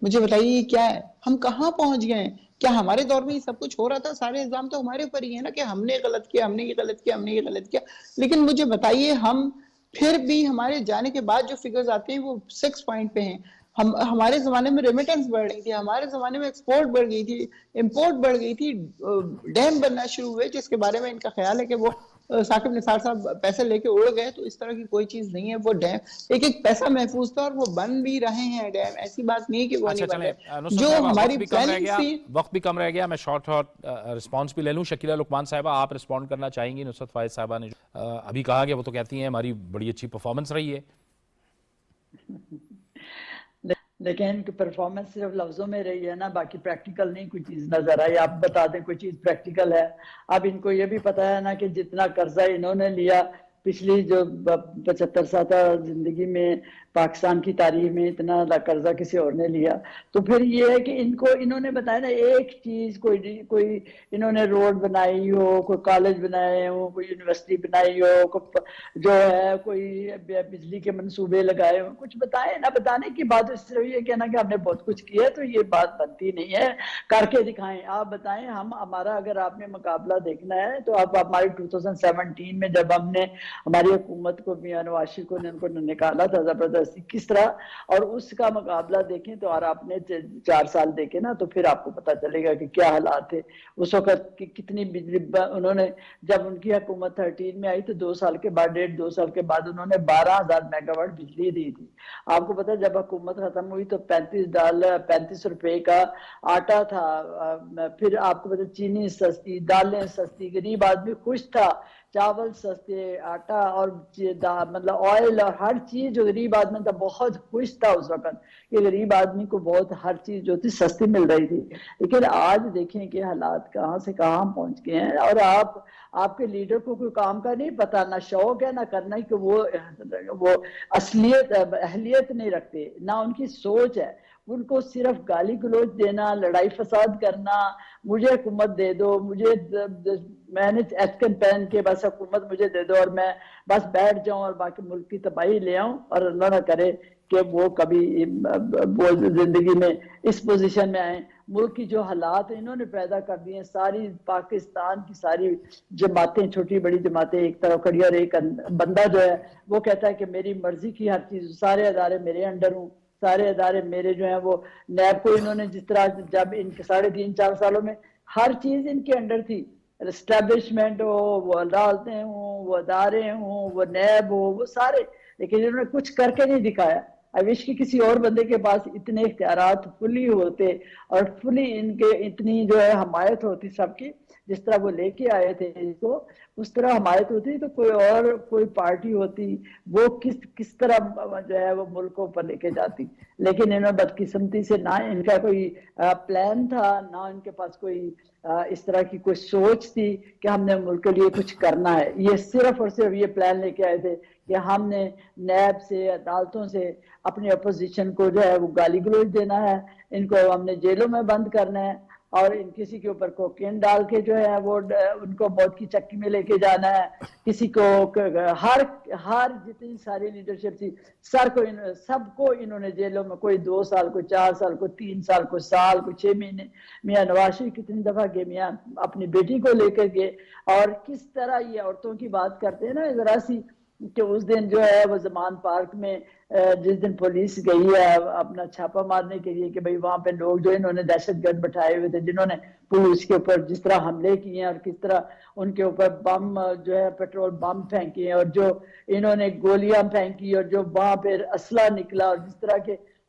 مجھے بتائیے یہ کیا ہے؟ ہم کہاں پہنچ گئے ہیں؟ کیا ہمارے دور میں یہ سب کچھ ہو رہا تھا؟ سارے الزام تو ہمارے اوپر ہی ہے نا کہ ہم نے غلط کیا، ہم نے یہ غلط کیا، ہم نے یہ غلط کیا. لیکن مجھے بتائیے ہم پھر بھی ہمارے جانے کے بعد جو فگرز آتے ہیں وہ 6 پوائنٹ پہ ہیں. ہمارے زمانے میں ریمیٹنس بڑھ رہی تھی، ہمارے زمانے میں ایکسپورٹ بڑھ گئی تھی، امپورٹ بڑھ گئی تھی، ڈیم بننا شروع ہوئے جس کے بارے میں ان کا خیال ہے کہ وہ ثاقب نثار صاحب پیسے لے کے اڑ گئے. تو اس طرح کی کوئی چیز نہیں ہے. وہ ڈیم ایک ایک پیسہ محفوظ تھا اور وہ بن بھی رہے ہیں ڈیم. ایسی بات نہیں کہ وہ
اچھا
نہیں بن
چلیں
رہے.
نصرت
جو
صاحبہ،
ہماری پلاننگ تھی.
وقت بھی کم رہ گیا. میں شارٹ رسپانس بھی لے لوں. شکیلہ لقمان صاحبہ آپ رسپونڈ کرنا چاہیں گی نصرت فائز صاحبہ نے ابھی کہا کہ وہ تو کہتی ہیں ہماری بڑی اچھی پرفارمنس رہی ہے.
لیکن ان کی پرفارمنس صرف لفظوں میں رہی ہے نا، باقی پریکٹیکل نہیں کوئی چیز نظر آئی. آپ بتا دیں کوئی چیز پریکٹیکل ہے؟ اب ان کو یہ بھی پتا ہے نا کہ جتنا قرضہ انہوں نے لیا پچھلی جو 75 سالہ زندگی میں پاکستان کی تاریخ میں اتنا قرضہ کسی اور نے لیا. تو پھر یہ ہے کہ ان کو انہوں نے بتایا نا ایک چیز، کوئی انہوں نے روڈ بنائی ہو، کوئی کالج بنائے ہو، کوئی یونیورسٹی بنائی ہو، جو ہے کوئی بجلی کے منصوبے لگائے ہو، کچھ بتائیں نا. بتانے کی بات اس طرح یہ کہنا کہ ہم نے بہت کچھ کیا ہے تو یہ بات بنتی نہیں ہے. کر کے دکھائیں. آپ بتائیں. ہمارا اگر آپ نے مقابلہ دیکھنا ہے تو آپ ہماری 2017 میں جب ہم نے ہماری حکومت کو میاں نواز شریف کو ان کو نکالا تھا زبردستی کس طرح، اور اس کا مقابلہ دیکھیں تو، اور آپ نے 4 سال دیکھیں نا تو پھر آپ کو پتہ چلے گا کہ کیا حالات تھے اس وقت. کتنی بجلی انہوں نے، جب ان کی حکومت 13 میں آئی تو 2 سال کے بعد 1.5-2 سال کے بعد انہوں نے 12,000 میگا واٹ بجلی دی تھی. آپ کو پتہ جب حکومت ختم ہوئی تو 35 روپے کا آٹا تھا. پھر آپ کو پتہ چینی سستی، دالیں سستی، غریب آدمی خوش تھا. چاول سستے، آٹا اور مطلب آئل اور ہر چیز جو غریب آدمی تھا بہت خوش تھا اس وقت کہ غریب آدمی کو بہت ہر چیز جو تھی سستی مل رہی تھی. لیکن آج دیکھیں کہ حالات کہاں سے کہاں پہنچ گئے ہیں. اور آپ کے لیڈر کو کوئی کام کا نہیں پتا، نہ شوق ہے نہ کرنا کہ وہ اہلیت نہیں رکھتے، نہ ان کی سوچ ہے. ان کو صرف گالی گلوچ دینا، لڑائی فساد کرنا، مجھے حکومت دے دو، مجھے میں نے ایتکن پہن کے بس حکومت مجھے دے دو اور میں بس بیٹھ جاؤں اور باقی ملک کی تباہی لے آؤں. اور اللہ نہ کرے کہ وہ کبھی وہ زندگی میں اس پوزیشن میں آئیں. ملک کی جو حالات انہوں نے پیدا کر دی ہیں، ساری پاکستان کی ساری جماعتیں، چھوٹی بڑی جماعتیں ایک طرف کھڑی، اور ایک بندہ جو ہے وہ کہتا ہے کہ میری مرضی کی ہر چیز، سارے ادارے میرے انڈر ہوں، سارے ادارے میرے جو ہیں. وہ نیب کو انہوں نے جس طرح جب ان کے 3.5-4 سالوں میں ہر چیز ان کے انڈر تھی، اسٹیبلشمنٹ ہو، وہ عدالتیں ہوں، وہ ادارے ہوں، وہ نیب ہو، وہ سارے، لیکن انہوں نے کچھ کر کے نہیں دکھایا. آئی وش کہ کسی اور بندے کے پاس اتنے اختیارات فلی ہوتے اور فلی ان کے اتنی جو ہے حمایت ہوتی سب کی، جس طرح وہ لے کے آئے تھے اس کو، اس طرح حمایت ہوتی تو کوئی پارٹی ہوتی وہ کس طرح جو ہے وہ ملکوں پر لے کے جاتی. لیکن انہوں نے بدقسمتی سے نہ ان کا کوئی پلان تھا، نہ ان کے پاس کوئی اس طرح کی کوئی سوچ تھی کہ ہم نے ملک کے لیے کچھ کرنا ہے. یہ صرف اور صرف یہ پلان لے کے آئے تھے کہ ہم نے نیب سے، عدالتوں سے اپنی اپوزیشن کو جو ہے وہ گالی گلوچ دینا ہے، ان کو ہم نے جیلوں میں بند کرنا ہے، اور ان کسی کے اوپر کوکین ڈال کے جو ہے وہ ان کو موت کی چکی میں لے کے جانا ہے. کسی کو ہر جتنی ساری لیڈرشپ تھی سب کو انہوں نے جیلوں میں، کوئی 2 سال، کوئی 4 سال، کوئی 3 سال، کوئی سال، کوئی 6 مہینے. میاں نواز شریف کتنی دفعہ گئے، میاں اپنی بیٹی کو لے کر گئے. اور کس طرح یہ عورتوں کی بات کرتے ہیں نا ذرا سی، کہ اس دن جو ہے وہ زمان پارک میں جس دن پولیس گئی ہے اپنا چھاپا مارنے کے لیے کہ بھئی وہاں پہ لوگ جو انہوں نے دہشت گرد بٹھائے ہوئے تھے، جنہوں نے پولیس کے اوپر جس طرح حملے کیے ہیں اور کس طرح ان کے اوپر بم جو ہے پیٹرول بم پھینکے ہیں، اور جو انہوں نے گولیاں پھینکی، اور جو وہاں پہ اسلحہ نکلا، اور جس طرح کے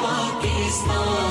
Pakistan